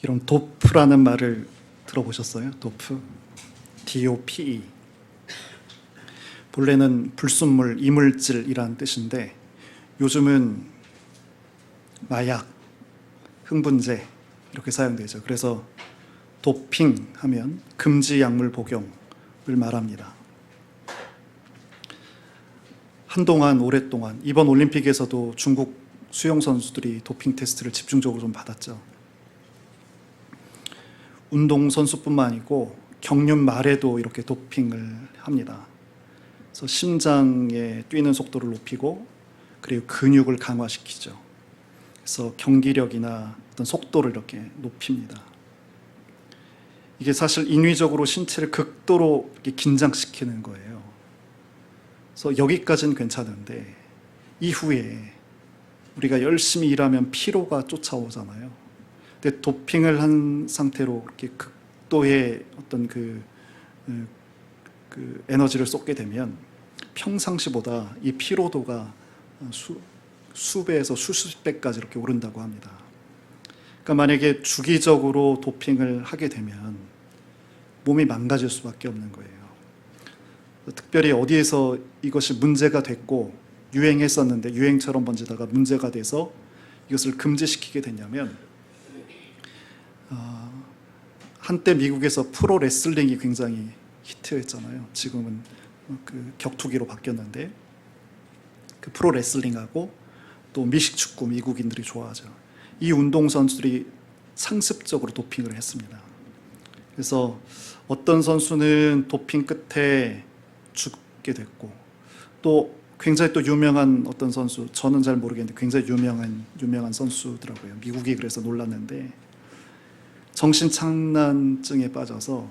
이런 도프라는 말을 들어보셨어요? 도프? DOPE. 본래는 불순물, 이물질이란 뜻인데 요즘은 마약, 흥분제 이렇게 사용되죠. 그래서 도핑 하면 금지 약물 복용을 말합니다. 한동안 오랫동안 이번 올림픽에서도 중국 수영 선수들이 도핑 테스트를 집중적으로 좀 받았죠. 운동 선수뿐만 아니고 경륜 말에도 이렇게 도핑을 합니다. 그래서 심장의 뛰는 속도를 높이고 그리고 근육을 강화시키죠. 그래서 경기력이나 어떤 속도를 이렇게 높입니다. 이게 사실 인위적으로 신체를 극도로 이렇게 긴장시키는 거예요. 그래서 여기까지는 괜찮은데 이후에 우리가 열심히 일하면 피로가 쫓아오잖아요. 근데 도핑을 한 상태로 이렇게 극도의 어떤 그 에너지를 쏟게 되면 평상시보다 이 피로도가 수배에서 수십 배까지 이렇게 오른다고 합니다. 그러니까 만약에 주기적으로 도핑을 하게 되면 몸이 망가질 수밖에 없는 거예요. 특별히 어디에서 이것이 문제가 됐고 유행했었는데 유행처럼 번지다가 문제가 돼서 이것을 금지시키게 됐냐면 한때 미국에서 프로 레슬링이 굉장히 히트했잖아요. 지금은 그 격투기로 바뀌었는데 그 프로 레슬링하고 또 미식축구 미국인들이 좋아하죠. 이 운동선수들이 상습적으로 도핑을 했습니다. 그래서 어떤 선수는 도핑 끝에 죽게 됐고 또 굉장히 또 유명한 어떤 선수, 저는 잘 모르겠는데 굉장히 유명한 선수더라고요. 미국이 그래서 놀랐는데 정신착란증에 빠져서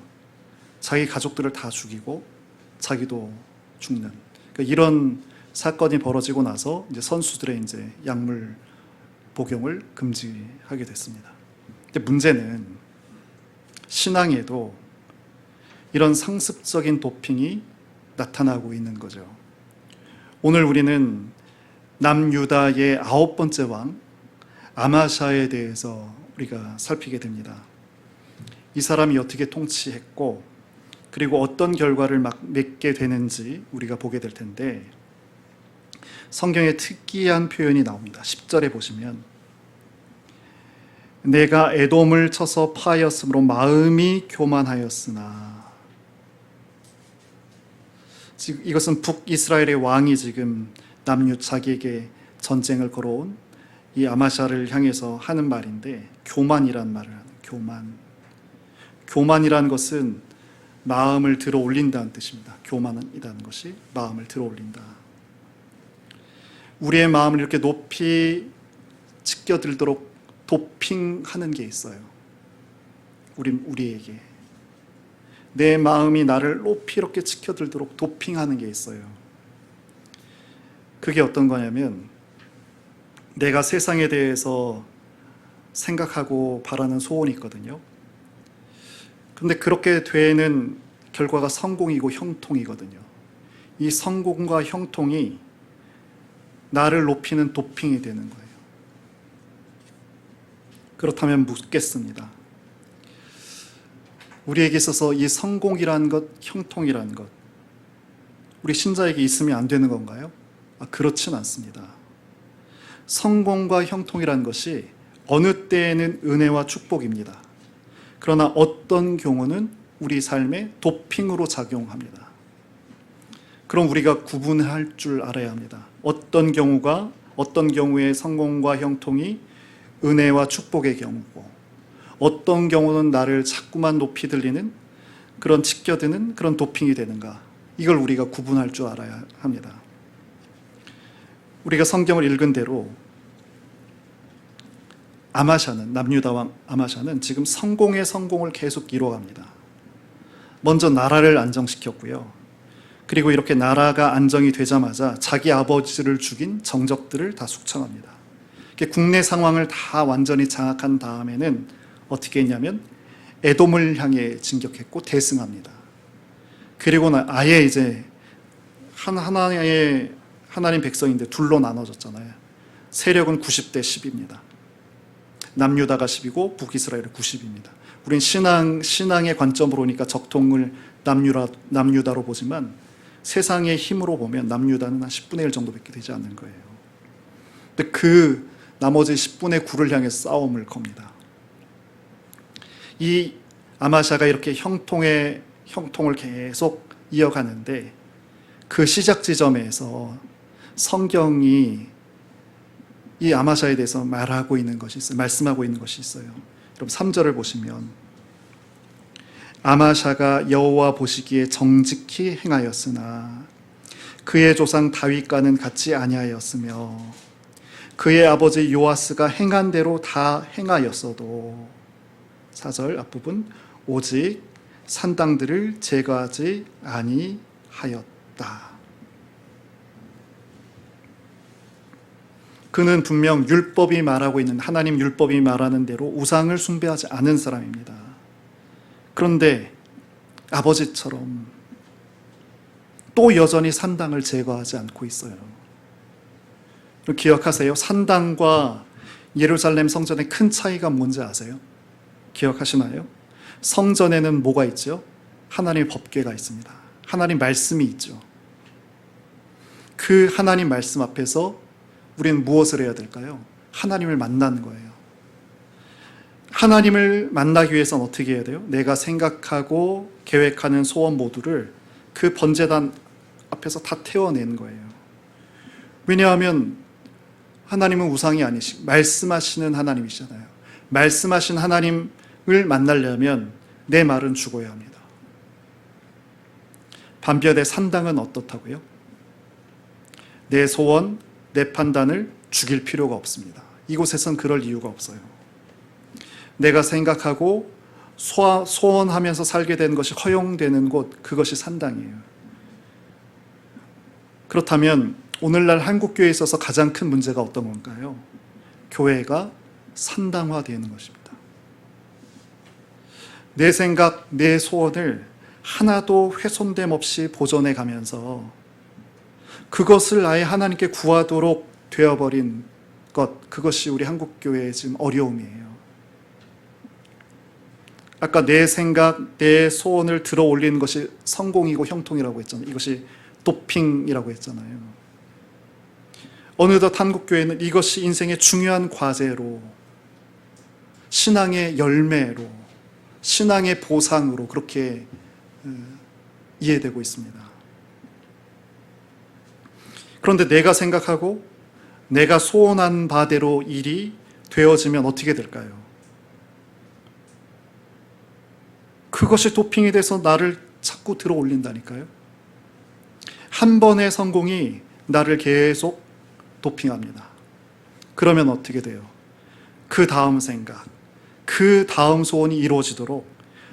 자기 가족들을 다 죽이고 자기도 죽는, 그러니까 이런 사건이 벌어지고 나서 이제 선수들의 이제 약물 복용을 금지하게 됐습니다. 근데 문제는 신앙에도 이런 상습적인 도핑이 나타나고 있는 거죠. 오늘 우리는 남유다의 9번째 왕 아마샤에 대해서 우리가 살피게 됩니다. 이 사람이 어떻게 통치했고 그리고 어떤 결과를 맺게 되는지 우리가 보게 될 텐데 성경에 특이한 표현이 나옵니다. 10절에 보시면 내가 에돔을 쳐서 파하였으므로 마음이 교만하였으나, 지금 이것은 북이스라엘의 왕이 지금 남유 자기에게 전쟁을 걸어온 이 아마샤를 향해서 하는 말인데 교만이란 말을 하는 교만이라는 것은 마음을 들어 올린다는 뜻입니다. 교만이라는 것이 마음을 들어 올린다. 우리의 마음을 이렇게 높이 치켜들도록 도핑하는 게 있어요. 우리에게 내 마음이 나를 높이 이렇게 치켜들도록 도핑하는 게 있어요. 그게 어떤 거냐면 내가 세상에 대해서 생각하고 바라는 소원이 있거든요. 그런데 그렇게 되는 결과가 성공이고 형통이거든요. 이 성공과 형통이 나를 높이는 도핑이 되는 거예요. 그렇다면 묻겠습니다. 우리에게 있어서 이 성공이라는 것, 형통이라는 것, 우리 신자에게 있으면 안 되는 건가요? 그렇진 않습니다. 성공과 형통이라는 것이 어느 때에는 은혜와 축복입니다. 그러나 어떤 경우는 우리 삶에 도핑으로 작용합니다. 그럼 우리가 구분할 줄 알아야 합니다. 어떤 경우의 성공과 형통이 은혜와 축복의 경우고 어떤 경우는 나를 자꾸만 높이 들리는 그런 치켜드는 그런 도핑이 되는가, 이걸 우리가 구분할 줄 알아야 합니다. 우리가 성경을 읽은 대로 아마샤는, 남유다 왕 아마샤는 지금 성공의 성공을 계속 이루어갑니다. 먼저 나라를 안정시켰고요. 그리고 이렇게 나라가 안정이 되자마자 자기 아버지를 죽인 정적들을 다 숙청합니다. 국내 상황을 다 완전히 장악한 다음에는 어떻게 했냐면 에돔을 향해 진격했고 대승합니다. 그리고 아예 이제 하나의 하나님 백성인데 둘로 나눠졌잖아요. 세력은 90대 10입니다. 남유다가 10이고 북이스라엘이 90입니다. 우린 신앙의 관점으로 보니까 적통을 남유다로 보지만 세상의 힘으로 보면 남유다는 한 10분의 1 정도밖에 되지 않는 거예요. 근데 그 나머지 10분의 9를 향해 싸움을 겁니다. 이 아마샤가 이렇게 형통을 계속 이어가는데 그 시작 지점에서 성경이 이 아마샤에 대해서 말하고 있는 것이 있어요. 말씀하고 있는 것이 있어요. 여러분 3절을 보시면 아마샤가 여호와 보시기에 정직히 행하였으나 그의 조상 다윗과는 같지 아니하였으며 그의 아버지 요아스가 행한 대로 다 행하였어도 4절 앞부분 오직 산당들을 제거하지 아니하였다. 그는 분명 율법이 말하고 있는 하나님 율법이 말하는 대로 우상을 숭배하지 않은 사람입니다. 그런데 아버지처럼 또 여전히 산당을 제거하지 않고 있어요. 기억하세요? 산당과 예루살렘 성전의 큰 차이가 뭔지 아세요? 기억하시나요? 성전에는 뭐가 있죠? 하나님의 법궤가 있습니다. 하나님 말씀이 있죠. 그 하나님 말씀 앞에서 우리는 무엇을 해야 될까요? 하나님을 만나는 거예요. 하나님을 만나기 위해서는 어떻게 해야 돼요? 내가 생각하고 계획하는 소원 모두를 그 번제단 앞에서 다 태워내는 거예요. 왜냐하면 하나님은 우상이 아니시고 말씀하시는 하나님이시잖아요. 말씀하신 하나님을 만나려면 내 말은 죽어야 합니다. 반면에 산당은 어떻다고요? 내 소원, 내 판단을 죽일 필요가 없습니다. 이곳에선 그럴 이유가 없어요. 내가 생각하고 소원하면서 살게 되는 것이 허용되는 곳, 그것이 산당이에요. 그렇다면 오늘날 한국교회에 있어서 가장 큰 문제가 어떤 건가요? 교회가 산당화되는 것입니다. 내 생각, 내 소원을 하나도 훼손됨 없이 보존해 가면서 그것을 아예 하나님께 구하도록 되어버린 것, 그것이 우리 한국교회의 지금 어려움이에요. 아까 내 생각, 내 소원을 들어 올리는 것이 성공이고 형통이라고 했잖아요. 이것이 도핑이라고 했잖아요. 어느덧 한국교회는 이것이 인생의 중요한 과제로, 신앙의 열매로, 신앙의 보상으로 그렇게 이해되고 있습니다. 그런데 내가 생각하고 내가 소원한 바대로 일이 되어지면 어떻게 될까요? 그것이 도핑이 돼서 나를 자꾸 들어 올린다니까요. 한 번의 성공이 나를 계속 도핑합니다. 그러면 어떻게 돼요? 그 다음 생각, 그 다음 소원이 이루어지도록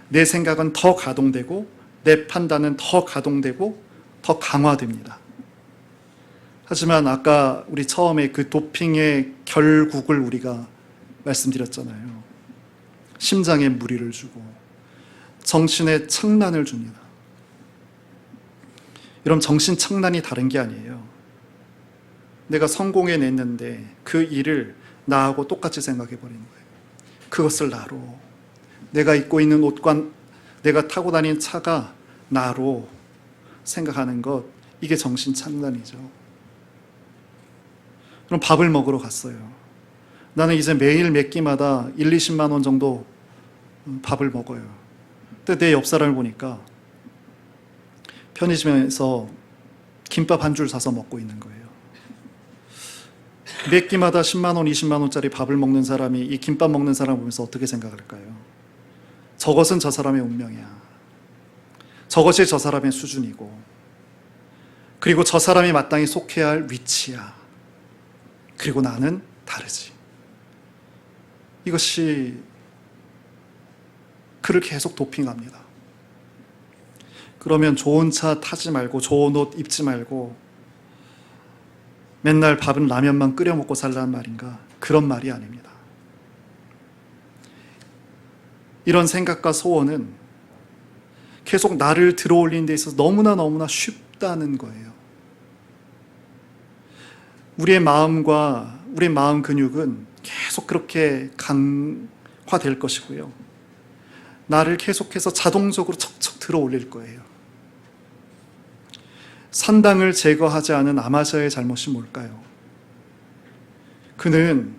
내 생각은 더 가동되고 내 판단은 더 가동되고 더 강화됩니다. 하지만 아까 우리 처음에 그 도핑의 결국을 우리가 말씀드렸잖아요. 심장에 무리를 주고 정신에 착란을 줍니다. 여러분, 정신 착란이 다른 게 아니에요. 내가 성공해냈는데 그 일을 나하고 똑같이 생각해 버리는 거예요. 그것을 나로, 내가 입고 있는 옷과 내가 타고 다니는 차가 나로 생각하는 것, 이게 정신 착란이죠. 그럼 밥을 먹으러 갔어요. 나는 이제 매일 몇 끼마다 1, 20만 원 정도 밥을 먹어요. 근데 내 옆 사람을 보니까 편의점에서 김밥 한 줄 사서 먹고 있는 거예요. 몇 끼마다 10만 원, 20만 원짜리 밥을 먹는 사람이 이 김밥 먹는 사람을 보면서 어떻게 생각할까요? 저것은 저 사람의 운명이야. 저것이 저 사람의 수준이고, 그리고 저 사람이 마땅히 속해야 할 위치야. 그리고 나는 다르지. 이것이 그를 계속 도핑합니다. 그러면 좋은 차 타지 말고 좋은 옷 입지 말고 맨날 밥은 라면만 끓여 먹고 살라는 말인가? 그런 말이 아닙니다. 이런 생각과 소원은 계속 나를 들어올리는 데 있어서 너무나 쉽다는 거예요. 우리의 마음과 우리의 마음 근육은 계속 계속 그렇게 강화될 것이고요. 나를 계속해서 자동적으로 척척 들어 올릴 거예요. 산당을 제거하지 않은 아마샤의 잘못이 뭘까요? 그는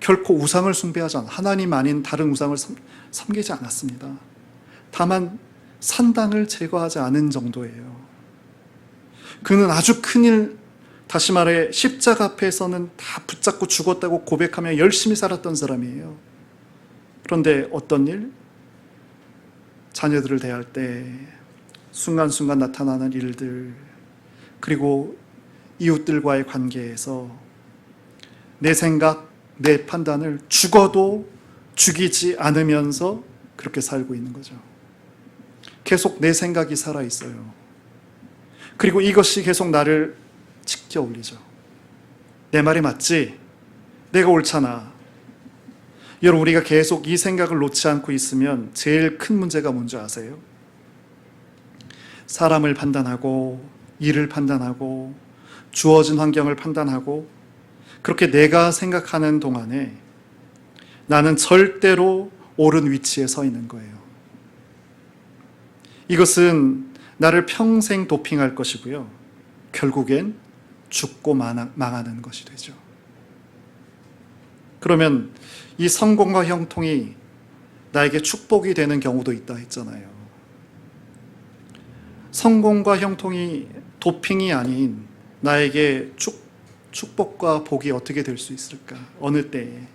결코 우상을 숭배하지 않아 하나님 아닌 다른 우상을 섬기지 않았습니다. 다만 산당을 제거하지 않은 정도예요. 그는 아주 큰일, 다시 말해 십자가 앞에서는 다 붙잡고 죽었다고 고백하며 열심히 살았던 사람이에요. 그런데 어떤 일? 자녀들을 대할 때 순간순간 나타나는 일들, 그리고 이웃들과의 관계에서 내 생각, 내 판단을 죽어도 죽이지 않으면서 그렇게 살고 있는 거죠. 계속 내 생각이 살아있어요. 그리고 이것이 계속 나를 지켜 올리죠. 내 말이 맞지? 내가 옳잖아. 여러분, 우리가 계속 이 생각을 놓지 않고 있으면 제일 큰 문제가 뭔지 아세요? 사람을 판단하고 일을 판단하고 주어진 환경을 판단하고 그렇게 내가 생각하는 동안에 나는 절대로 옳은 위치에 서 있는 거예요. 이것은 나를 평생 도핑할 것이고요. 결국엔 죽고 망하는 것이 되죠. 그러면 이 성공과 형통이 나에게 축복이 되는 경우도 있다 했잖아요. 성공과 형통이 도핑이 아닌 나에게 축복과 복이 어떻게 될 수 있을까? 어느 때에?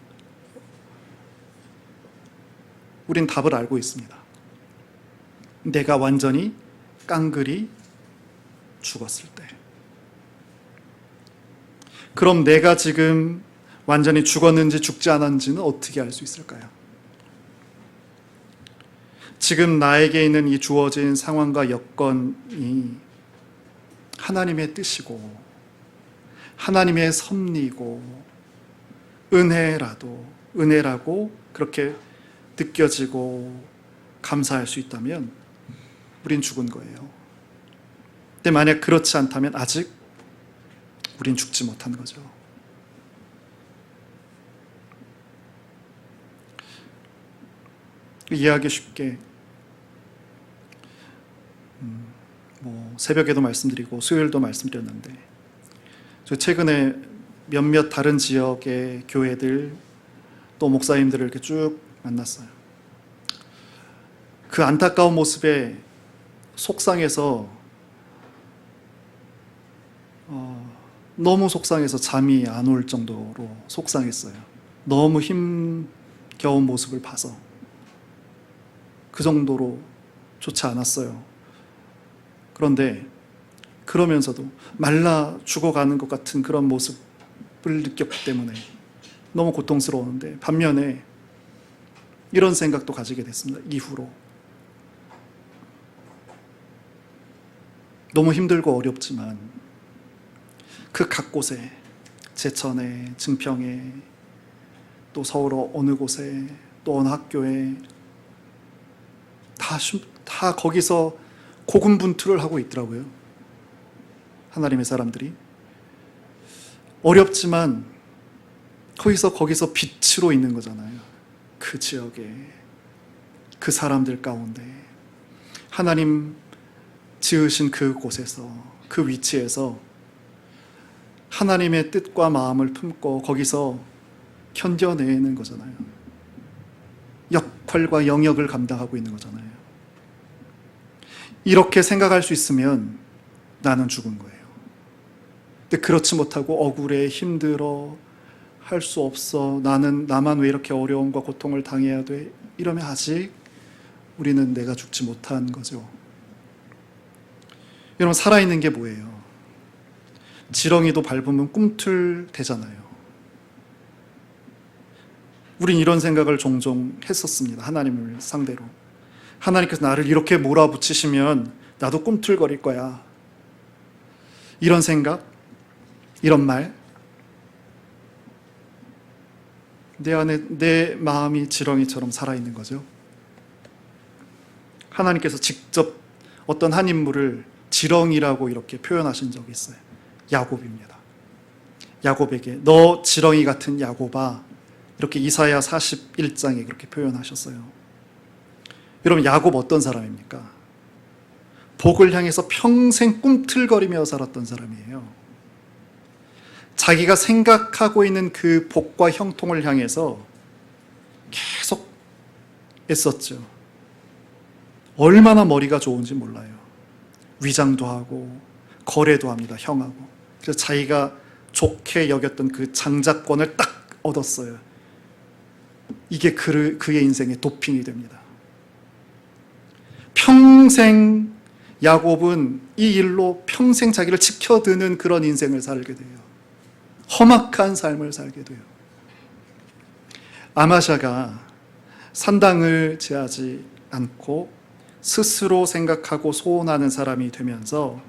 우린 답을 알고 있습니다. 내가 완전히 깡그리 죽었을 때. 그럼 내가 지금 완전히 죽었는지 죽지 않았는지는 어떻게 알 수 있을까요? 지금 나에게 있는 이 주어진 상황과 여건이 하나님의 뜻이고 하나님의 섭리고 은혜라고 그렇게 느껴지고 감사할 수 있다면 우린 죽은 거예요. 근데 만약 그렇지 않다면 아직 우린 죽지 못한 거죠. 이해하기 쉽게 새벽에도 말씀드리고 수요일도 말씀드렸는데 저 최근에 몇몇 다른 지역의 교회들 또 목사님들을 이렇게 쭉 만났어요. 그 안타까운 모습에 속상해서 너무 속상해서 잠이 안 올 정도로 속상했어요. 너무 힘겨운 모습을 봐서 그 정도로 좋지 않았어요. 그런데 그러면서도 말라 죽어가는 것 같은 그런 모습을 느꼈기 때문에 너무 고통스러웠는데 반면에 이런 생각도 가지게 됐습니다. 이후로 너무 힘들고 어렵지만 그 각 곳에 제천에, 증평에, 또 서울 어느 곳에, 또 어느 학교에 다 거기서 고군분투를 하고 있더라고요. 하나님의 사람들이 어렵지만 거기서 빛으로 있는 거잖아요. 그 지역에, 그 사람들 가운데 하나님 지으신 그 곳에서, 그 위치에서 하나님의 뜻과 마음을 품고 거기서 견뎌내는 거잖아요. 역할과 영역을 감당하고 있는 거잖아요. 이렇게 생각할 수 있으면 나는 죽은 거예요. 근데 그렇지 못하고 억울해, 힘들어, 할 수 없어, 나만 왜 이렇게 어려움과 고통을 당해야 돼? 이러면 아직 우리는 내가 죽지 못한 거죠. 여러분, 살아있는 게 뭐예요? 지렁이도 밟으면 꿈틀대잖아요. 우린 이런 생각을 종종 했었습니다. 하나님을 상대로. 하나님께서 나를 이렇게 몰아붙이시면 나도 꿈틀거릴 거야. 이런 생각, 이런 말. 내 안에 내 마음이 지렁이처럼 살아있는 거죠. 하나님께서 직접 어떤 한 인물을 지렁이라고 이렇게 표현하신 적이 있어요. 야곱입니다. 야곱에게 너 지렁이 같은 야곱아, 이렇게 이사야 41장에 그렇게 표현하셨어요. 여러분, 야곱 어떤 사람입니까? 복을 향해서 평생 꿈틀거리며 살았던 사람이에요. 자기가 생각하고 있는 그 복과 형통을 향해서 계속 애썼죠. 얼마나 머리가 좋은지 몰라요. 위장도 하고 거래도 합니다, 형하고. 그래서 자기가 좋게 여겼던 그 장자권을 딱 얻었어요. 이게 그의 인생의 도핑이 됩니다. 평생 야곱은 이 일로 평생 자기를 지켜드는 그런 인생을 살게 돼요. 험악한 삶을 살게 돼요. 아마샤가 산당을 제하지 않고 스스로 생각하고 소원하는 사람이 되면서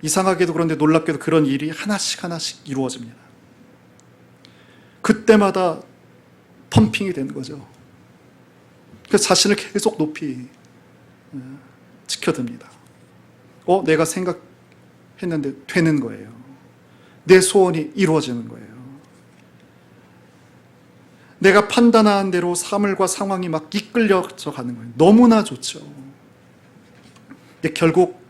이상하게도 그런데 놀랍게도 그런 일이 하나씩 이루어집니다. 그때마다 펌핑이 되는 거죠. 그래서 자신을 계속 높이 지켜듭니다. 내가 생각했는데 되는 거예요. 내 소원이 이루어지는 거예요. 내가 판단한 대로 사물과 상황이 막 이끌려져 가는 거예요. 너무나 좋죠. 근데 결국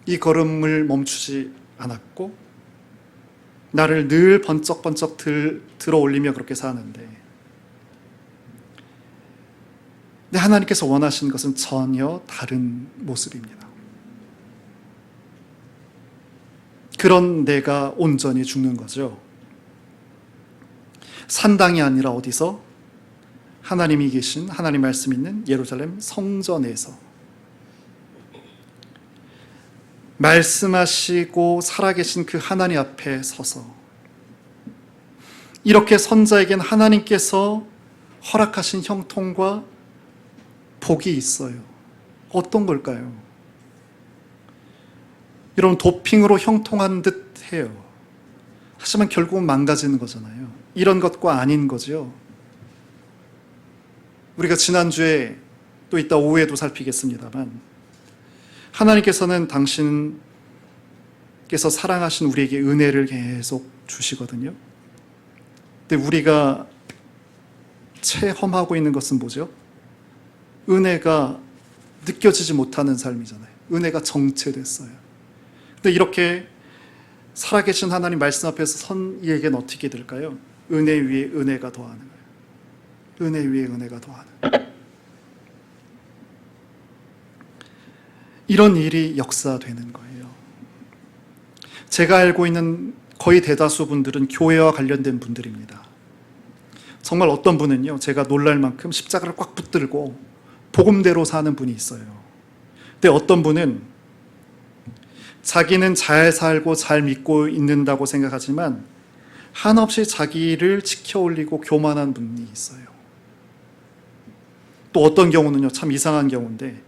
이 걸음을 멈추지 않았고 나를 늘 번쩍번쩍 들어 올리며 그렇게 사는데, 근데 하나님께서 원하시는 것은 전혀 다른 모습입니다. 그런 내가 온전히 죽는 거죠. 산당이 아니라 어디서? 하나님이 계신, 하나님 말씀 있는 예루살렘 성전에서 말씀하시고 살아계신 그 하나님 앞에 서서, 이렇게 선자에겐 하나님께서 허락하신 형통과 복이 있어요. 어떤 걸까요? 여러분, 도핑으로 형통한 듯 해요. 하지만 결국은 망가지는 거잖아요. 이런 것과 아닌 거죠. 우리가 지난주에 또 이따 오후에도 살피겠습니다만, 하나님께서는 당신께서 사랑하신 우리에게 은혜를 계속 주시거든요. 근데 우리가 체험하고 있는 것은 뭐죠? 은혜가 느껴지지 못하는 삶이잖아요. 은혜가 정체됐어요. 근데 이렇게 살아계신 하나님 말씀 앞에서 선 이에게는 어떻게 될까요? 은혜 위에 은혜가 더하는 거예요. 은혜 위에 은혜가 더하는 거예요. 이런 일이 역사되는 거예요. 제가 알고 있는 거의 대다수 분들은 교회와 관련된 분들입니다. 정말 어떤 분은요, 제가 놀랄 만큼 십자가를 꽉 붙들고 복음대로 사는 분이 있어요. 근데 어떤 분은 자기는 잘 살고 잘 믿고 있는다고 생각하지만 한없이 자기를 지켜 올리고 교만한 분이 있어요. 또 어떤 경우는요, 참 이상한 경우인데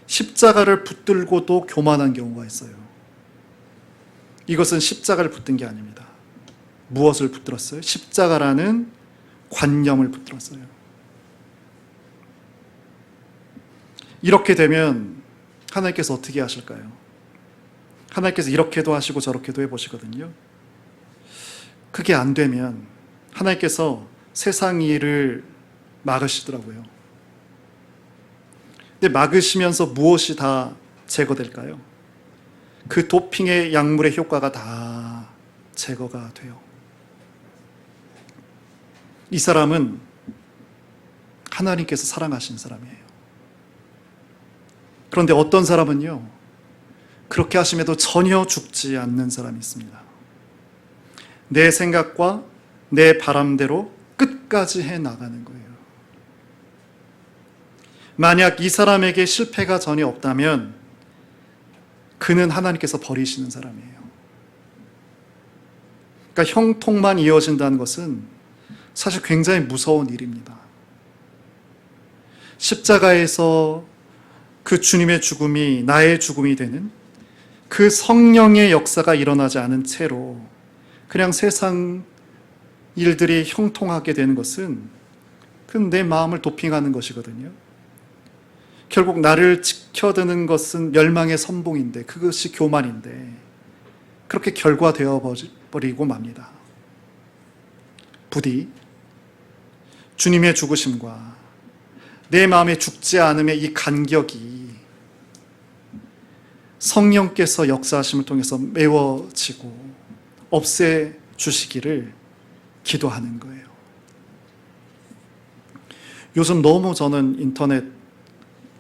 십자가를 붙들고도 교만한 경우가 있어요. 이것은 십자가를 붙든 게 아닙니다. 무엇을 붙들었어요? 십자가라는 관념을 붙들었어요. 이렇게 되면 하나님께서 어떻게 하실까요? 하나님께서 이렇게도 하시고 저렇게도 해보시거든요. 그게 안 되면 하나님께서 세상 일을 막으시더라고요. 근데 막으시면서 무엇이 다 제거될까요? 그 도핑의 약물의 효과가 다 제거가 돼요. 이 사람은 하나님께서 사랑하신 사람이에요. 그런데 어떤 사람은요, 그렇게 하심에도 전혀 죽지 않는 사람이 있습니다. 내 생각과 내 바람대로 끝까지 해 나가는 거예요. 만약 이 사람에게 실패가 전혀 없다면 그는 하나님께서 버리시는 사람이에요. 그러니까 형통만 이어진다는 것은 사실 굉장히 무서운 일입니다. 십자가에서 그 주님의 죽음이 나의 죽음이 되는 그 성령의 역사가 일어나지 않은 채로 그냥 세상 일들이 형통하게 되는 것은 그건 내 마음을 도핑하는 것이거든요. 결국 나를 지켜드는 것은 멸망의 선봉인데, 그것이 교만인데 그렇게 결과되어 버리고 맙니다. 부디 주님의 죽으심과 내 마음에 죽지 않음의 이 간격이 성령께서 역사하심을 통해서 메워지고 없애 주시기를 기도하는 거예요. 요즘 너무 저는 인터넷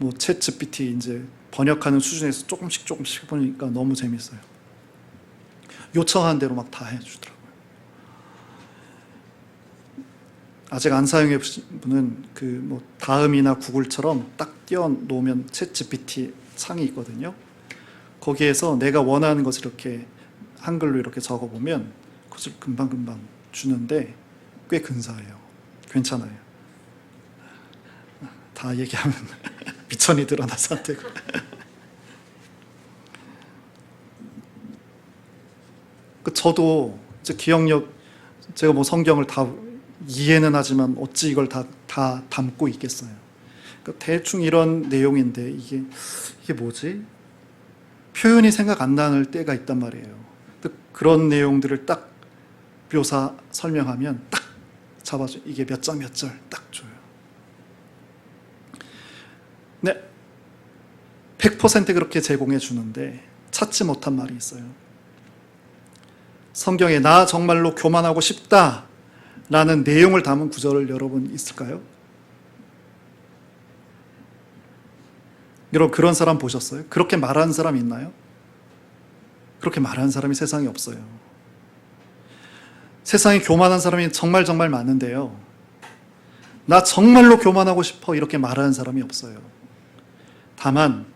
챗 GPT 이제 번역하는 수준에서 조금씩 해보니까 너무 재밌어요. 요청한 대로 막 다 해주더라고요. 아직 안 사용해 보신 분은 다음이나 구글처럼 딱 띄워 놓으면 챗 GPT 창이 있거든요. 거기에서 내가 원하는 것을 이렇게 한글로 이렇게 적어보면 그것을 금방 주는데 꽤 근사해요. 괜찮아요. 다 얘기하면 미천이 드러나서 안 되고. 저도 기억력, 제가 성경을 다 이해는 하지만 어찌 이걸 다 담고 있겠어요. 대충 이런 내용인데 이게 뭐지? 표현이 생각 안 나는 때가 있단 말이에요. 그런 내용들을 딱 설명하면 딱 잡아줘. 이게 몇 장 몇 절 딱 줘요. 네, 100% 그렇게 제공해 주는데 찾지 못한 말이 있어요. 성경에 나 정말로 교만하고 싶다 라는 내용을 담은 구절을 여러분 있을까요? 여러분 그런 사람 보셨어요? 그렇게 말하는 사람 있나요? 그렇게 말하는 사람이 세상에 없어요. 세상에 교만한 사람이 정말 많은데요, 나 정말로 교만하고 싶어 이렇게 말하는 사람이 없어요. 다만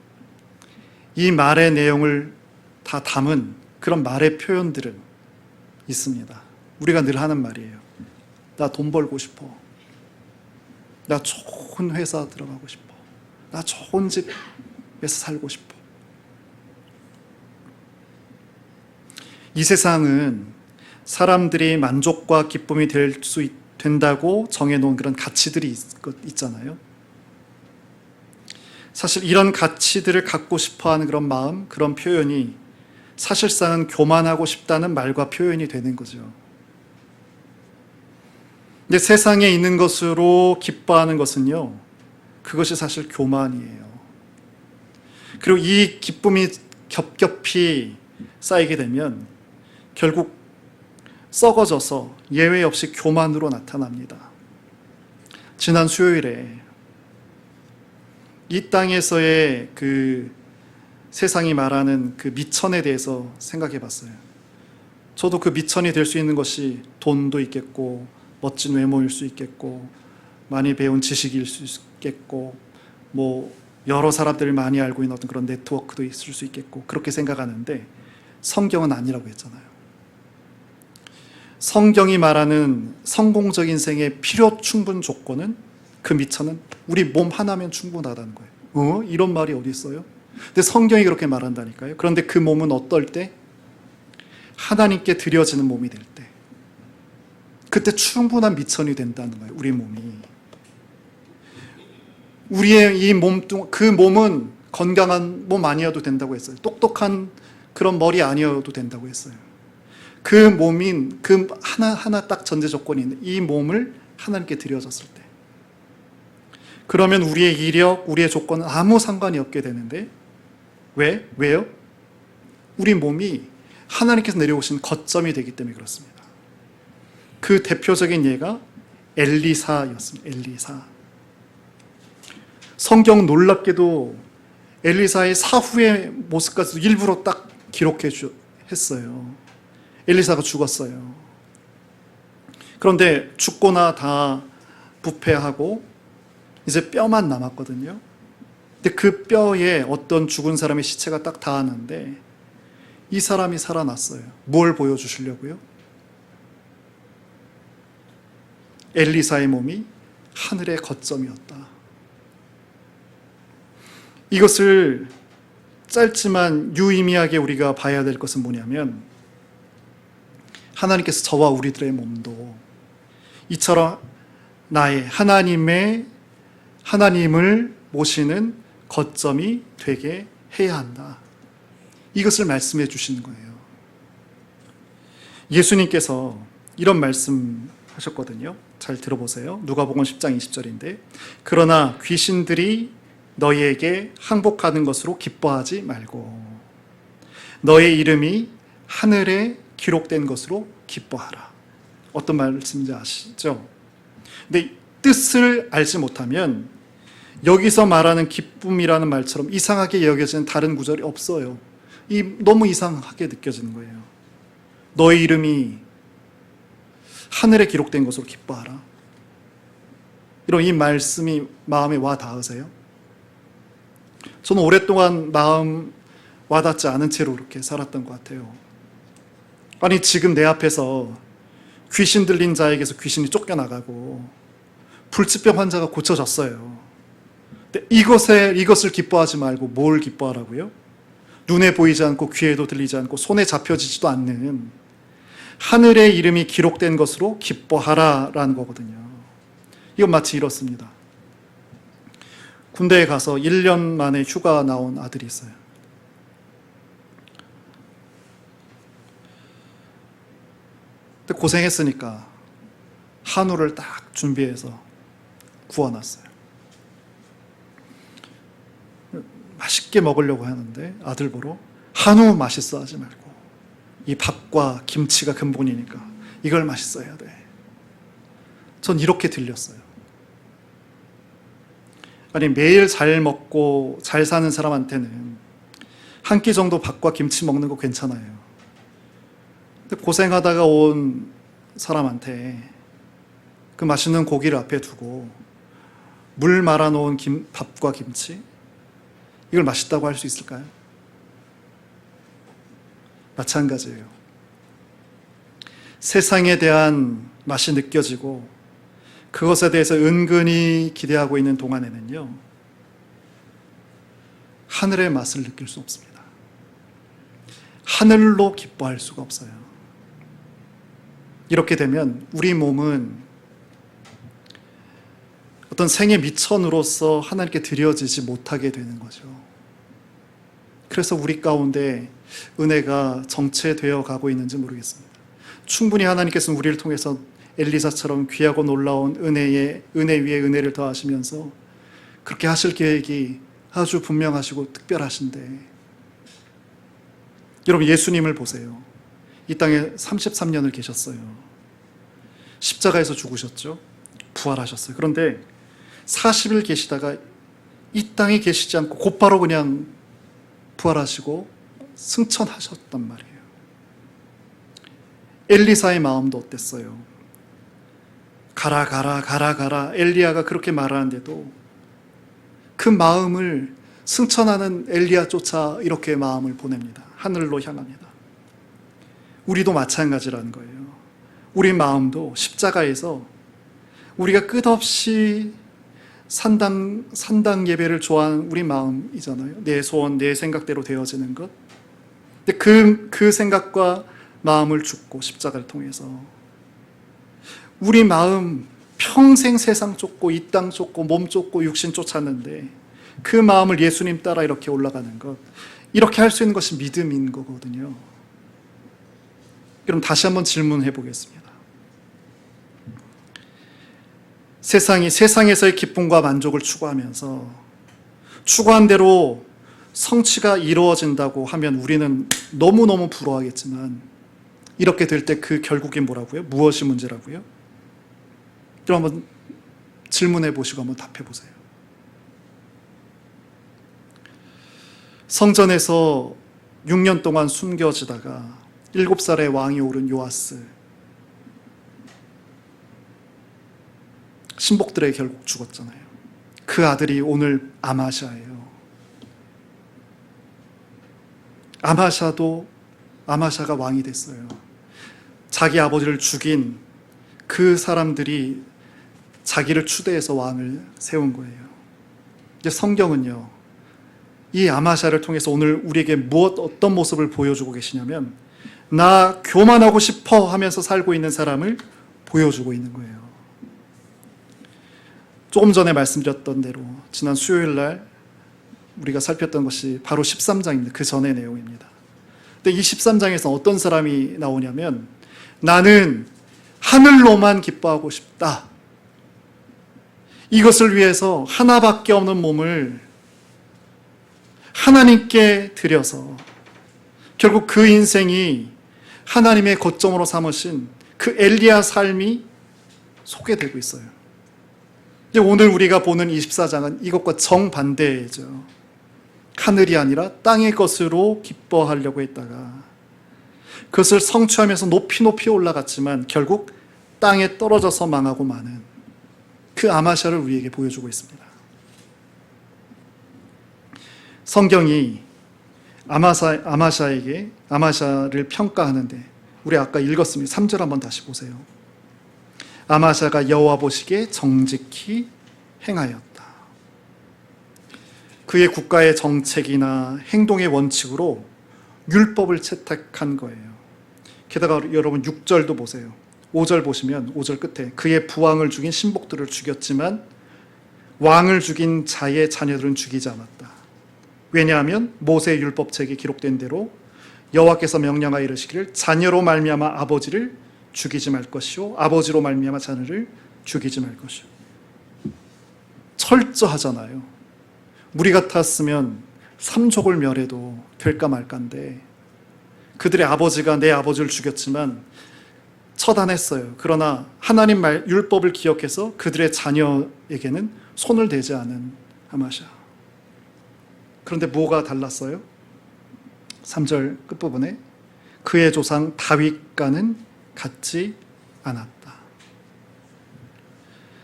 이 말의 내용을 다 담은 그런 말의 표현들은 있습니다. 우리가 늘 하는 말이에요. 나 돈 벌고 싶어. 나 좋은 회사 들어가고 싶어. 나 좋은 집에서 살고 싶어. 이 세상은 사람들이 만족과 기쁨이 된다고 정해놓은 그런 가치들이 있잖아요. 사실 이런 가치들을 갖고 싶어하는 그런 마음, 그런 표현이 사실상은 교만하고 싶다는 말과 표현이 되는 거죠. 근데 세상에 있는 것으로 기뻐하는 것은요, 그것이 사실 교만이에요. 그리고 이 기쁨이 겹겹이 쌓이게 되면 결국 썩어져서 예외 없이 교만으로 나타납니다. 지난 수요일에 이 땅에서의 세상이 말하는 미천에 대해서 생각해 봤어요. 저도 미천이 될 수 있는 것이 돈도 있겠고, 멋진 외모일 수 있겠고, 많이 배운 지식일 수 있겠고, 여러 사람들을 많이 알고 있는 어떤 그런 네트워크도 있을 수 있겠고, 그렇게 생각하는데 성경은 아니라고 했잖아요. 성경이 말하는 성공적 인생의 필요 충분 조건은, 그 미천은 우리 몸 하나면 충분하다는 거예요. 이런 말이 어디 있어요? 근데 성경이 그렇게 말한다니까요. 그런데 그 몸은 어떨 때? 하나님께 드려지는 몸이 될 때, 그때 충분한 미천이 된다는 거예요. 우리 몸이. 우리의 이 그 몸은 건강한 몸 아니어도 된다고 했어요. 똑똑한 그런 머리 아니어도 된다고 했어요. 그 몸인 하나 딱 전제 조건이 있는 이 몸을 하나님께 드려졌을 때, 그러면 우리의 이력, 우리의 조건은 아무 상관이 없게 되는데, 왜요? 우리 몸이 하나님께서 내려오신 거점이 되기 때문에 그렇습니다. 그 대표적인 예가 엘리사였습니다. 엘리사. 성경 놀랍게도 엘리사의 사후의 모습까지 일부러 딱 했어요. 엘리사가 죽었어요. 그런데 죽고나 다 부패하고 이제 뼈만 남았거든요. 근데 그 뼈에 어떤 죽은 사람의 시체가 딱 닿았는데 이 사람이 살아났어요. 뭘 보여주시려고요? 엘리사의 몸이 하늘의 거점이었다. 이것을 짧지만 유의미하게 우리가 봐야 될 것은 뭐냐면, 하나님께서 저와 우리들의 몸도 이처럼 하나님을 모시는 거점이 되게 해야 한다. 이것을 말씀해 주시는 거예요. 예수님께서 이런 말씀 하셨거든요. 잘 들어보세요. 누가복음 10장 20절인데 그러나 귀신들이 너희에게 항복하는 것으로 기뻐하지 말고 너의 이름이 하늘에 기록된 것으로 기뻐하라. 어떤 말씀인지 아시죠? 근데 뜻을 알지 못하면 여기서 말하는 기쁨이라는 말처럼 이상하게 여겨지는 다른 구절이 없어요. 너무 이상하게 느껴지는 거예요. 너의 이름이 하늘에 기록된 것으로 기뻐하라. 이런 이 말씀이 마음에 와 닿으세요? 저는 오랫동안 마음 와닿지 않은 채로 그렇게 살았던 것 같아요. 아니 지금 내 앞에서 귀신 들린 자에게서 귀신이 쫓겨나가고 불치병 환자가 고쳐졌어요. 근데 이것을 기뻐하지 말고 뭘 기뻐하라고요? 눈에 보이지 않고 귀에도 들리지 않고 손에 잡혀지지도 않는 하늘의 이름이 기록된 것으로 기뻐하라라는 거거든요. 이건 마치 이렇습니다. 군대에 가서 1년 만에 휴가 나온 아들이 있어요. 근데 고생했으니까 한우를 딱 준비해서 구워놨어요. 맛있게 먹으려고 하는데 아들 보러 한우 맛있어 하지 말고 이 밥과 김치가 근본이니까 이걸 맛있어 해야 돼. 전 이렇게 들렸어요. 아니 매일 잘 먹고 잘 사는 사람한테는 한 끼 정도 밥과 김치 먹는 거 괜찮아요. 근데 고생하다가 온 사람한테 그 맛있는 고기를 앞에 두고 물 말아놓은 밥과 김치 이걸 맛있다고 할 수 있을까요? 마찬가지예요. 세상에 대한 맛이 느껴지고 그것에 대해서 은근히 기대하고 있는 동안에는요, 하늘의 맛을 느낄 수 없습니다. 하늘로 기뻐할 수가 없어요. 이렇게 되면 우리 몸은 어떤 생의 미천으로서 하나님께 드려지지 못하게 되는 거죠. 그래서 우리 가운데 은혜가 정체되어 가고 있는지 모르겠습니다. 충분히 하나님께서는 우리를 통해서 엘리사처럼 귀하고 놀라운 은혜 위에 은혜를 더하시면서 그렇게 하실 계획이 아주 분명하시고 특별하신데, 여러분 예수님을 보세요. 이 땅에 33년을 계셨어요. 십자가에서 죽으셨죠. 부활하셨어요. 그런데 40일 계시다가 이 땅에 계시지 않고 곧바로 그냥 부활하시고 승천하셨단 말이에요. 엘리사의 마음도 어땠어요? 가라 가라 가라 가라 엘리야가 그렇게 말하는데도 그 마음을 승천하는 엘리야 쫓아 이렇게 마음을 보냅니다. 하늘로 향합니다. 우리도 마찬가지라는 거예요. 우리 마음도 십자가에서 우리가 끝없이 산당 예배를 좋아하는 우리 마음이잖아요. 내 소원, 내 생각대로 되어지는 것. 근데 그 생각과 마음을 줍고 십자가를 통해서 우리 마음 평생 세상 쫓고 이 땅 쫓고 몸 쫓고 육신 쫓았는데 그 마음을 예수님 따라 이렇게 올라가는 것, 이렇게 할 수 있는 것이 믿음인 거거든요. 그럼 다시 한번 질문해 보겠습니다. 세상에서의 기쁨과 만족을 추구하면서 추구한 대로 성취가 이루어진다고 하면 우리는 너무너무 부러워하겠지만, 이렇게 될 때 그 결국이 뭐라고요? 무엇이 문제라고요? 그럼 한번 질문해 보시고 한번 답해 보세요. 성전에서 6년 동안 숨겨지다가 7살의 왕이 오른 요아스, 신복들에 결국 죽었잖아요. 그 아들이 오늘 아마샤예요. 아마샤가 왕이 됐어요. 자기 아버지를 죽인 그 사람들이 자기를 추대해서 왕을 세운 거예요. 이제 성경은요, 이 아마샤를 통해서 오늘 우리에게 어떤 모습을 보여주고 계시냐면, 나 교만하고 싶어 하면서 살고 있는 사람을 보여주고 있는 거예요. 조금 전에 말씀드렸던 대로 지난 수요일 날 우리가 살폈던 것이 바로 13장입니다. 그 전의 내용입니다. 근데 이 13장에서 어떤 사람이 나오냐면, 나는 하늘로만 기뻐하고 싶다. 이것을 위해서 하나밖에 없는 몸을 하나님께 드려서 결국 그 인생이 하나님의 거점으로 삼으신 그 엘리야 삶이 소개되고 있어요. 오늘 우리가 보는 24장은 이것과 정반대죠. 하늘이 아니라 땅의 것으로 기뻐하려고 했다가 그것을 성취하면서 높이 높이 올라갔지만 결국 땅에 떨어져서 망하고 마는 그 아마샤를 우리에게 보여주고 있습니다. 성경이 아마샤를 평가하는데 우리 아까 읽었습니다. 3절 한번 다시 보세요. 아마샤가 여호와 보시기에 정직히 행하였다. 그의 국가의 정책이나 행동의 원칙으로 율법을 채택한 거예요. 게다가 여러분 6절도 보세요. 5절 보시면 5절 끝에 그의 부왕을 죽인 신복들을 죽였지만 왕을 죽인 자의 자녀들은 죽이지 않았다. 왜냐하면 모세의 율법책에 기록된 대로 여호와께서 명령하여 이르시기를 자녀로 말미암아 아버지를 죽이지 말 것이요 아버지로 말미암아 자녀를 죽이지 말 것이요. 철저하잖아요. 우리 같았으면 삼족을 멸해도 될까 말까인데 그들의 아버지가 내 아버지를 죽였지만 처단했어요. 그러나 하나님 율법을 기억해서 그들의 자녀에게는 손을 대지 않은 아마샤. 그런데 뭐가 달랐어요? 3절 끝부분에 그의 조상 다윗과는 같지 않았다.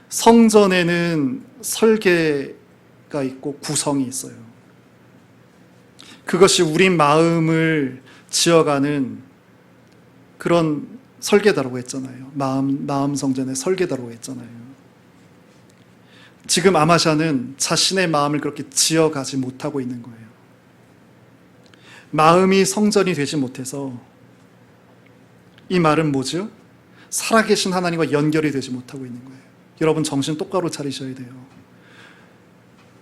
성전에는 설계가 있고 구성이 있어요. 그것이 우리 마음을 지어가는 그런 설계다라고 했잖아요. 마음 성전의 설계다라고 했잖아요. 지금 아마샤는 자신의 마음을 그렇게 지어가지 못하고 있는 거예요. 마음이 성전이 되지 못해서 이 말은 뭐죠? 살아계신 하나님과 연결이 되지 못하고 있는 거예요. 여러분 정신 똑바로 차리셔야 돼요.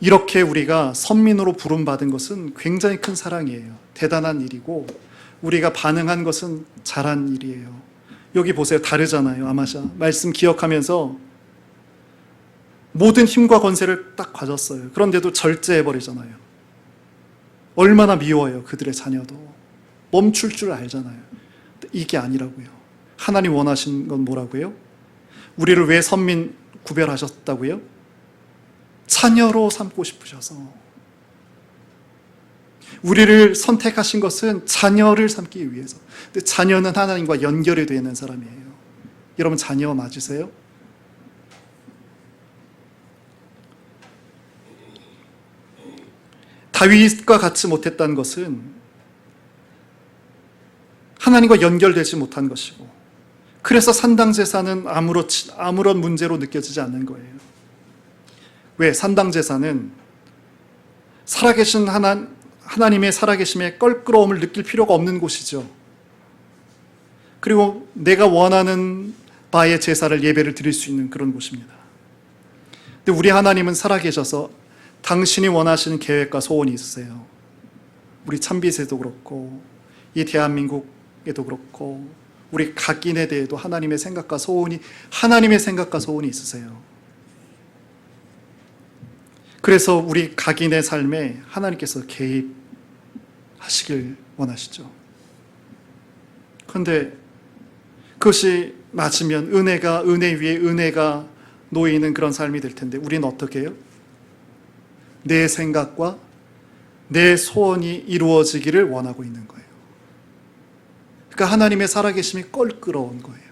이렇게 우리가 선민으로 부름받은 것은 굉장히 큰 사랑이에요. 대단한 일이고 우리가 반응한 것은 잘한 일이에요. 여기 보세요. 다르잖아요. 아마샤 말씀 기억하면서 모든 힘과 권세를 딱 가졌어요. 그런데도 절제해버리잖아요. 얼마나 미워요. 그들의 자녀도 멈출 줄 알잖아요. 이게 아니라고요. 하나님 원하신 건 뭐라고요? 우리를 왜 선민 구별하셨다고요? 자녀로 삼고 싶으셔서. 우리를 선택하신 것은 자녀를 삼기 위해서. 근데 자녀는 하나님과 연결이 되는 사람이에요. 여러분 자녀 맞으세요? 다윗과 같이 못했다는 것은 하나님과 연결되지 못한 것이고 그래서 산당제사는 아무런 문제로 느껴지지 않는 거예요. 왜? 산당제사는 살아계신 하나님의 살아계심의 껄끄러움을 느낄 필요가 없는 곳이죠. 그리고 내가 원하는 바의 제사를 예배를 드릴 수 있는 그런 곳입니다. 근데 우리 하나님은 살아계셔서 당신이 원하시는 계획과 소원이 있으세요. 우리 참빛에도 그렇고 이 대한민국에도 그렇고 우리 각인에 대해도 하나님의 생각과 소원이 있으세요. 그래서 우리 각인의 삶에 하나님께서 개입하시길 원하시죠. 그런데 그것이 맞으면 은혜 위에 은혜가 놓이는 그런 삶이 될 텐데 우리는 어떻게 해요? 내 생각과 내 소원이 이루어지기를 원하고 있는 거예요. 그러니까 하나님의 살아계심이 껄끄러운 거예요.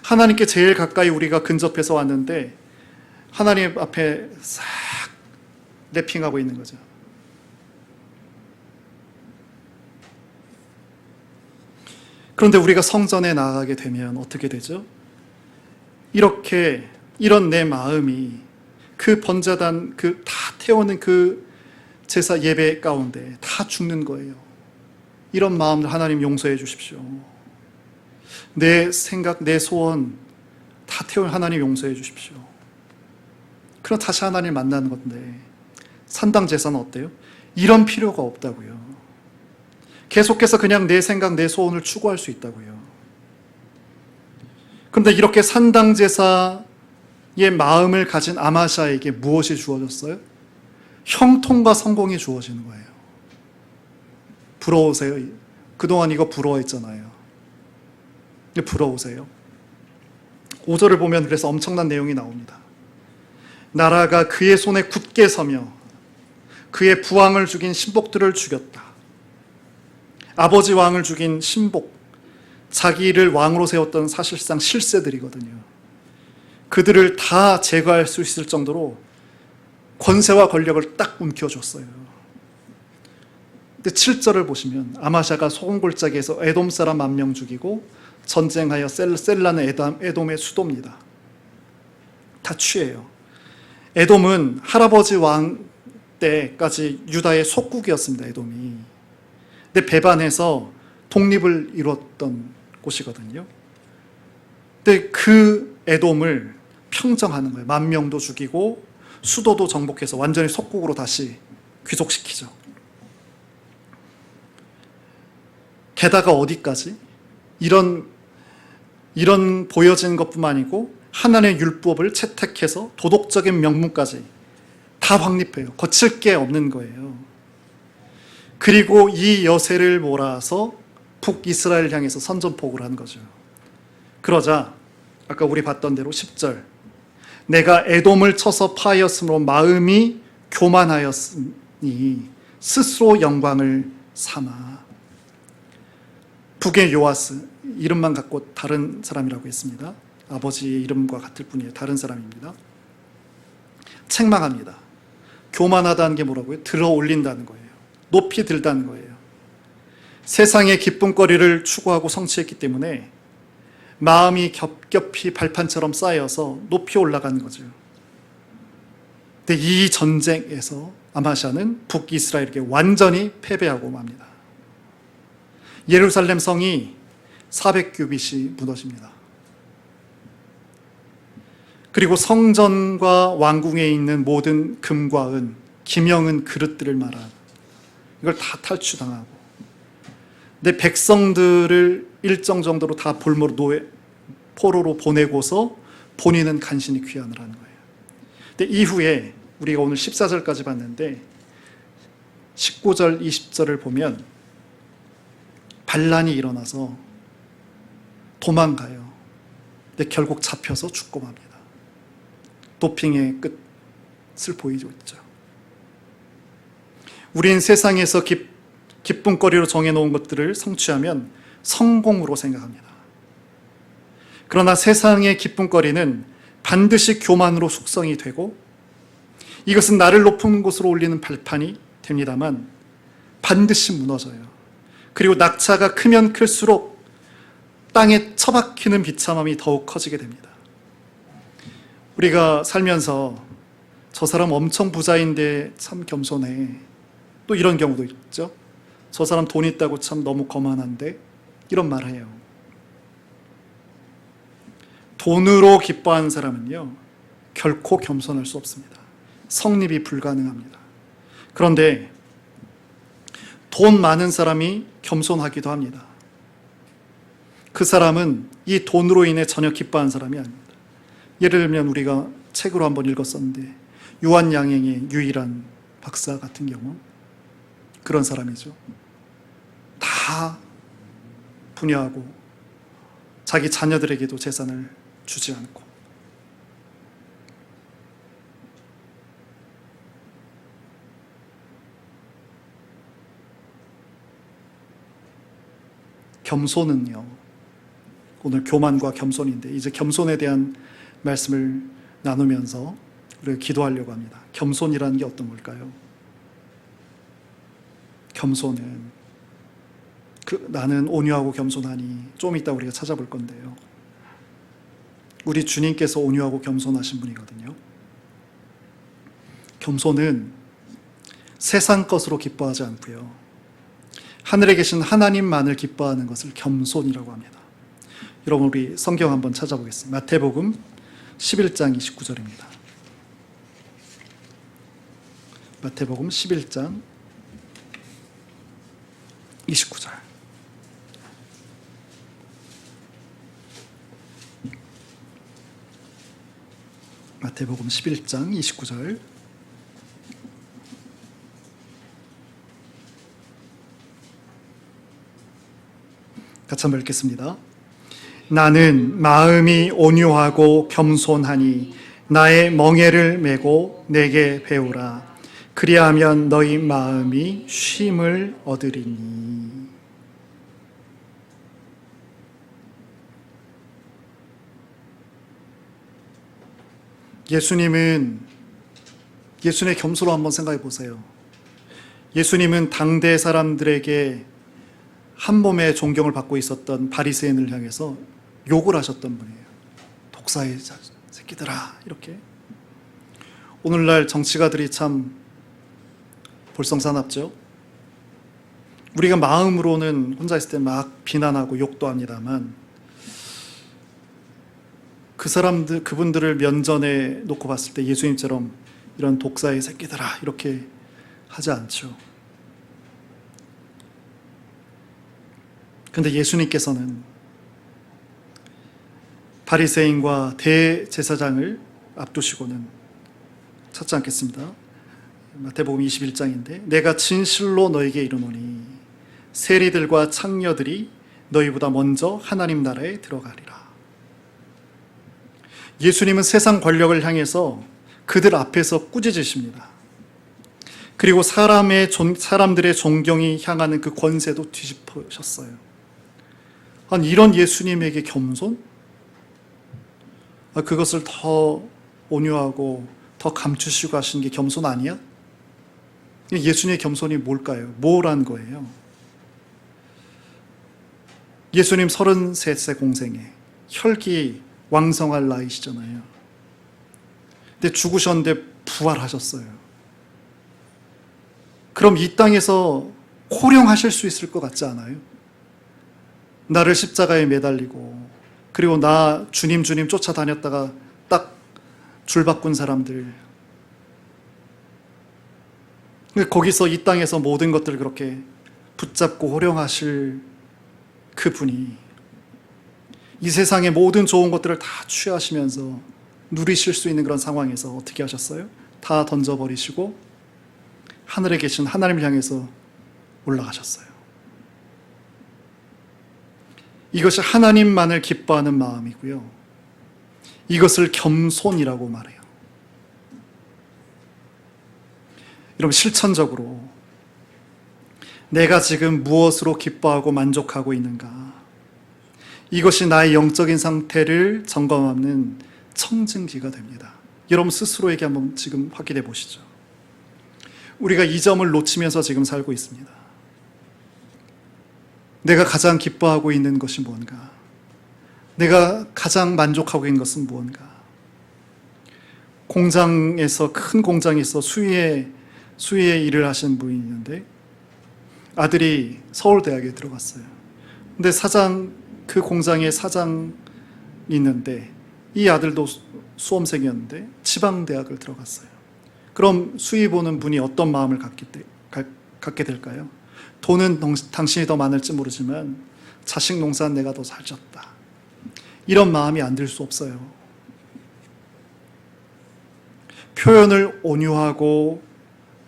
하나님께 제일 가까이 우리가 근접해서 왔는데 하나님 앞에 싹 랩핑하고 있는 거죠. 그런데 우리가 성전에 나아가게 되면 어떻게 되죠? 이런 내 마음이 그 번제단 다 태우는 그 제사 예배 가운데 다 죽는 거예요. 이런 마음을 하나님 용서해 주십시오. 내 생각, 내 소원 다 태운 하나님 용서해 주십시오. 그럼 다시 하나님 만나는 건데 산당 제사는 어때요? 이런 필요가 없다고요. 계속해서 그냥 내 생각, 내 소원을 추구할 수 있다고요. 그런데 이렇게 산당제사의 마음을 가진 아마샤에게 무엇이 주어졌어요? 형통과 성공이 주어지는 거예요. 부러우세요? 그동안 이거 부러워했잖아요. 부러우세요? 5절을 보면 그래서 엄청난 내용이 나옵니다. 나라가 그의 손에 굳게 서며 그의 부왕을 죽인 신복들을 죽였다. 아버지 왕을 죽인 신복, 자기를 왕으로 세웠던 사실상 실세들이거든요. 그들을 다 제거할 수 있을 정도로 권세와 권력을 딱 움켜줬어요. 근데 7절을 보시면 아마샤가 소금골짜기에서 에돔 사람 10,000명 죽이고 전쟁하여 셀라는 에돔의 수도입니다. 다 취해요. 에돔은 할아버지 왕 때까지 유다의 속국이었습니다. 에돔이. 근데 배반해서 독립을 이뤘던 곳이거든요. 근데 그 에돔을 평정하는 거예요. 10,000명도 죽이고 수도도 정복해서 완전히 속국으로 다시 귀속시키죠. 게다가 어디까지? 이런 보여지는 것뿐만 아니고 하나님의 율법을 채택해서 도덕적인 명분까지 다 확립해요. 거칠 게 없는 거예요. 그리고 이 여세를 몰아서 북이스라엘 향해서 선전포고를 한 거죠. 그러자 아까 우리 봤던 대로 10절, 내가 에돔을 쳐서 파하였으므로 마음이 교만하였으니 스스로 영광을 삼아. 북의 요아스, 이름만 갖고 다른 사람이라고 했습니다. 아버지의 이름과 같을 뿐이에요. 다른 사람입니다. 책망합니다. 교만하다는 게 뭐라고요? 들어 올린다는 거예요. 높이 들다는 거예요. 세상의 기쁨거리를 추구하고 성취했기 때문에 마음이 겹겹이 발판처럼 쌓여서 높이 올라가는 거죠. 근데 이 전쟁에서 아마샤는 북이스라엘에게 완전히 패배하고 맙니다. 예루살렘 성이 400규빗이 무너집니다. 그리고 성전과 왕궁에 있는 모든 금과 은, 기명은 그릇들을 말한 이걸 다 탈취당하고, 근데 백성들을 일정 정도로 다 포로로 보내고서 본인은 간신히 귀환을 하는 거예요. 근데 이후에 우리가 오늘 14절까지 봤는데 19절, 20절을 보면 반란이 일어나서 도망가요. 근데 결국 잡혀서 죽고 맙니다. 도핑의 끝을 보이고 있죠. 우린 세상에서 기쁨거리로 정해놓은 것들을 성취하면 성공으로 생각합니다. 그러나 세상의 기쁨거리는 반드시 교만으로 숙성이 되고 이것은 나를 높은 곳으로 올리는 발판이 됩니다만 반드시 무너져요. 그리고 낙차가 크면 클수록 땅에 처박히는 비참함이 더욱 커지게 됩니다. 우리가 살면서 저 사람 엄청 부자인데 참 겸손해, 또 이런 경우도 있죠. 저 사람 돈 있다고 참 너무 거만한데, 이런 말 해요. 돈으로 기뻐하는 사람은요 결코 겸손할 수 없습니다. 성립이 불가능합니다. 그런데 돈 많은 사람이 겸손하기도 합니다. 그 사람은 이 돈으로 인해 전혀 기뻐하는 사람이 아닙니다. 예를 들면 우리가 책으로 한번 읽었었는데 유한양행의 유일한 박사 같은 경우 그런 사람이죠. 다 분야하고 자기 자녀들에게도 재산을 주지 않고, 겸손은요, 오늘 교만과 겸손인데 이제 겸손에 대한 말씀을 나누면서 우리가 기도하려고 합니다. 겸손이라는 게 어떤 걸까요? 겸손은 나는 온유하고 겸손하니 좀 이따 우리가 찾아볼 건데요. 우리 주님께서 온유하고 겸손하신 분이거든요. 겸손은 세상 것으로 기뻐하지 않고요, 하늘에 계신 하나님만을 기뻐하는 것을 겸손이라고 합니다. 여러분 우리 성경 한번 찾아보겠습니다. 마태복음 11장 29절입니다. 마태복음 11장 29절. 마태복음 11장 29절. 같이 한번 읽겠습니다. 나는 마음이 온유하고 겸손하니 나의 멍에를 메고 내게 배우라. 그리하면 너희 마음이 쉼을 얻으리니. 예수님의 겸손을 한번 생각해 보세요. 예수님은 당대 사람들에게 한 몸의 존경을 받고 있었던 바리새인을 향해서 욕을 하셨던 분이에요. 독사의 새끼들아, 이렇게. 오늘날 정치가들이 참 볼썽사납죠. 우리가 마음으로는 혼자 있을 때 막 비난하고 욕도 합니다만 그분들을 면전에 놓고 봤을 때 예수님처럼 이런 독사의 새끼들아 이렇게 하지 않죠. 그런데 예수님께서는 바리새인과 대제사장을 앞두시고는 찾지 않겠습니다. 마태복음 21장인데 내가 진실로 너에게 이르노니 세리들과 창녀들이 너희보다 먼저 하나님 나라에 들어가리라. 예수님은 세상 권력을 향해서 그들 앞에서 꾸짖으십니다. 그리고 사람들의 존경이 향하는 그 권세도 뒤집으셨어요. 아니, 이런 예수님에게 겸손? 그것을 더 온유하고 더 감추시고 하시는 게 겸손 아니야? 예수님의 겸손이 뭘까요? 뭐란 거예요? 예수님 33세 공생에 혈기 왕성할 나이시잖아요. 근데 죽으셨는데 부활하셨어요. 그럼 이 땅에서 호령하실 수 있을 것 같지 않아요? 나를 십자가에 매달리고 그리고 나 주님 쫓아다녔다가 딱 줄 바꾼 사람들, 거기서 이 땅에서 모든 것들을 그렇게 붙잡고 호령하실 그분이 이 세상의 모든 좋은 것들을 다 취하시면서 누리실 수 있는 그런 상황에서 어떻게 하셨어요? 다 던져버리시고 하늘에 계신 하나님을 향해서 올라가셨어요. 이것이 하나님만을 기뻐하는 마음이고요. 이것을 겸손이라고 말해요. 여러분, 실천적으로 내가 지금 무엇으로 기뻐하고 만족하고 있는가? 이것이 나의 영적인 상태를 점검하는 청증기가 됩니다. 여러분 스스로에게 한번 지금 확인해 보시죠. 우리가 이 점을 놓치면서 지금 살고 있습니다. 내가 가장 기뻐하고 있는 것이 무언가? 내가 가장 만족하고 있는 것은 무언가? 큰 공장에서 수의의 일을 하시는 분이 있는데 아들이 서울대학에 들어갔어요. 근데 그 공장의 사장이 있는데 이 아들도 수험생이었는데 지방대학을 들어갔어요. 그럼 수의 보는 분이 어떤 마음을 갖게 될까요? 돈은 당신이 더 많을지 모르지만 자식 농사는 내가 더 잘 졌다. 이런 마음이 안 들 수 없어요. 표현을 온유하고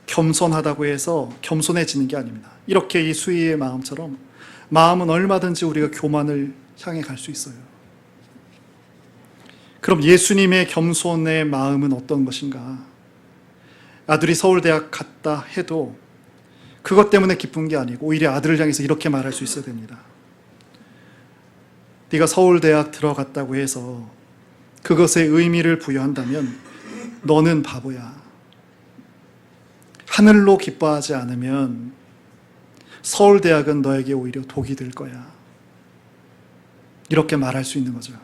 겸손하다고 해서 겸손해지는 게 아닙니다. 이렇게 이 수의의 마음처럼 마음은 얼마든지 우리가 교만을 향해 갈 수 있어요. 그럼 예수님의 겸손의 마음은 어떤 것인가? 아들이 서울대학 갔다 해도 그것 때문에 기쁜 게 아니고 오히려 아들을 향해서 이렇게 말할 수 있어야 됩니다. 네가 서울대학 들어갔다고 해서 그것에 의미를 부여한다면 너는 바보야. 하늘로 기뻐하지 않으면 서울대학은 너에게 오히려 독이 될 거야. 이렇게 말할 수 있는 거죠.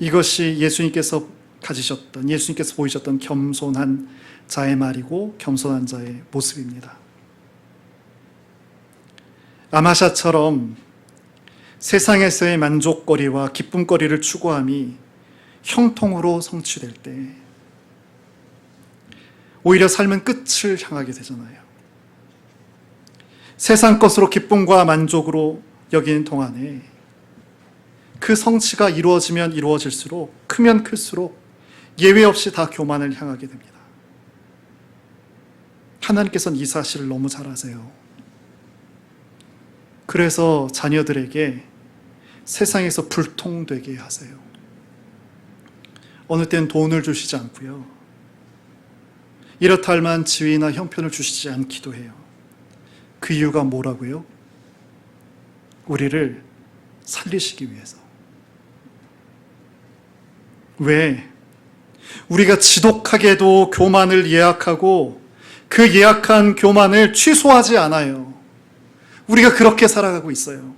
이것이 예수님께서 보이셨던 겸손한 자의 말이고 겸손한 자의 모습입니다. 아마샤처럼 세상에서의 만족거리와 기쁨거리를 추구함이 형통으로 성취될 때 오히려 삶은 끝을 향하게 되잖아요. 세상 것으로 기쁨과 만족으로 여기는 동안에 그 성취가 이루어지면 이루어질수록 크면 클수록 예외 없이 다 교만을 향하게 됩니다. 하나님께서는 이 사실을 너무 잘 아세요. 그래서 자녀들에게 세상에서 불통되게 하세요. 어느 때는 돈을 주시지 않고요. 이렇다 할 만한 지위나 형편을 주시지 않기도 해요. 그 이유가 뭐라고요? 우리를 살리시기 위해서. 왜? 우리가 지독하게도 교만을 예약하고 그 예약한 교만을 취소하지 않아요. 우리가 그렇게 살아가고 있어요.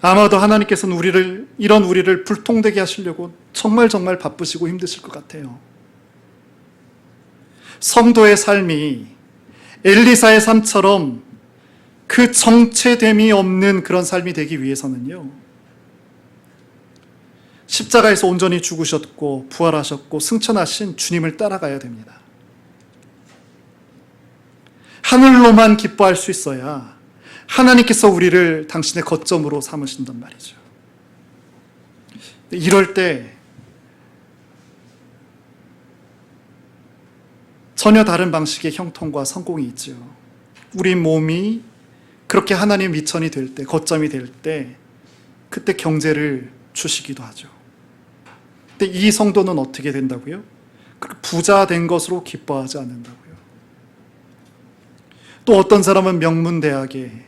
아마도 하나님께서는 이런 우리를 불통되게 하시려고 정말 바쁘시고 힘드실 것 같아요. 성도의 삶이 엘리사의 삶처럼 그 정체됨이 없는 그런 삶이 되기 위해서는요, 십자가에서 온전히 죽으셨고 부활하셨고 승천하신 주님을 따라가야 됩니다. 하늘로만 기뻐할 수 있어야 하나님께서 우리를 당신의 거점으로 삼으신단 말이죠. 이럴 때 전혀 다른 방식의 형통과 성공이 있죠. 우리 몸이 그렇게 하나님 미천이 될 때, 거점이 될 때, 그때 경제를 주시기도 하죠. 근데 이 성도는 어떻게 된다고요? 부자 된 것으로 기뻐하지 않는다고요. 또 어떤 사람은 명문대학에,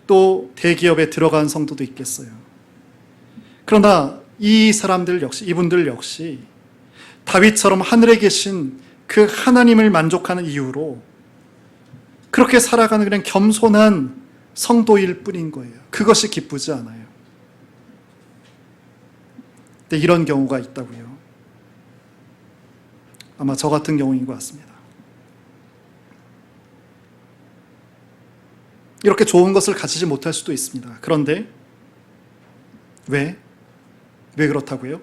또 대기업에 들어간 성도도 있겠어요. 그러나 이 사람들 역시, 이분들 역시 다윗처럼 하늘에 계신 그 하나님을 만족하는 이유로 그렇게 살아가는 그냥 겸손한 성도일 뿐인 거예요. 그것이 기쁘지 않아요. 근데 이런 경우가 있다고요. 아마 저 같은 경우인 것 같습니다. 이렇게 좋은 것을 가지지 못할 수도 있습니다. 그런데 왜 그렇다고요?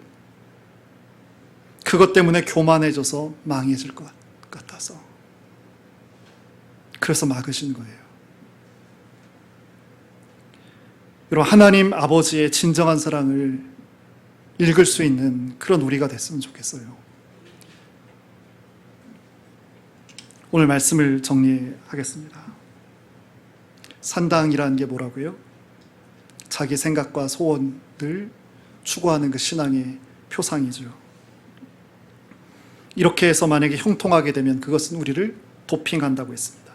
그것 때문에 교만해져서 망해질 것 같아서. 그래서 막으신 거예요. 여러분, 하나님 아버지의 진정한 사랑을 읽을 수 있는 그런 우리가 됐으면 좋겠어요. 오늘 말씀을 정리하겠습니다. 산당이라는 게 뭐라고요? 자기 생각과 소원을 추구하는 그 신앙의 표상이죠. 이렇게 해서 만약에 형통하게 되면 그것은 우리를 도핑한다고 했습니다.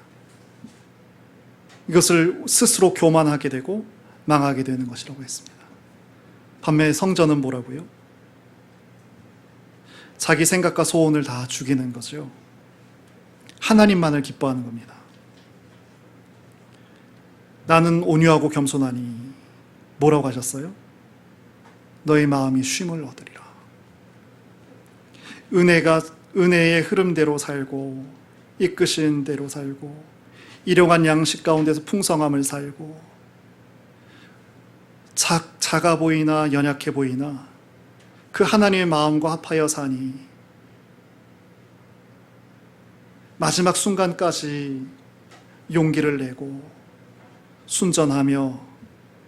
이것을 스스로 교만하게 되고 망하게 되는 것이라고 했습니다. 반면에 성전은 뭐라고요? 자기 생각과 소원을 다 죽이는 거죠. 하나님만을 기뻐하는 겁니다. 나는 온유하고 겸손하니 뭐라고 하셨어요? 너희 마음이 쉼을 얻으리라. 은혜의 흐름대로 살고 이끄신 대로 살고 일용한 양식 가운데서 풍성함을 살고 작아 보이나 연약해 보이나 그 하나님의 마음과 합하여 사니 마지막 순간까지 용기를 내고 순전하며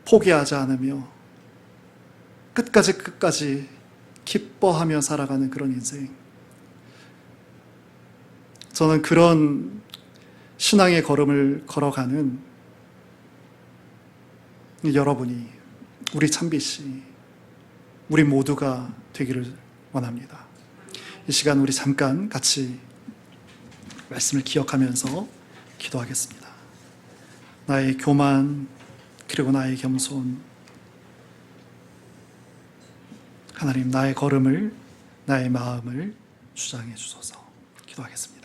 포기하지 않으며 끝까지 기뻐하며 살아가는 그런 인생. 저는 그런 신앙의 걸음을 걸어가는 여러분이, 우리 찬비씨, 우리 모두가 되기를 원합니다. 이 시간 우리 잠깐 같이 말씀을 기억하면서 기도하겠습니다. 나의 교만, 그리고 나의 겸손, 하나님, 나의 걸음을, 나의 마음을 주장해 주소서. 기도하겠습니다.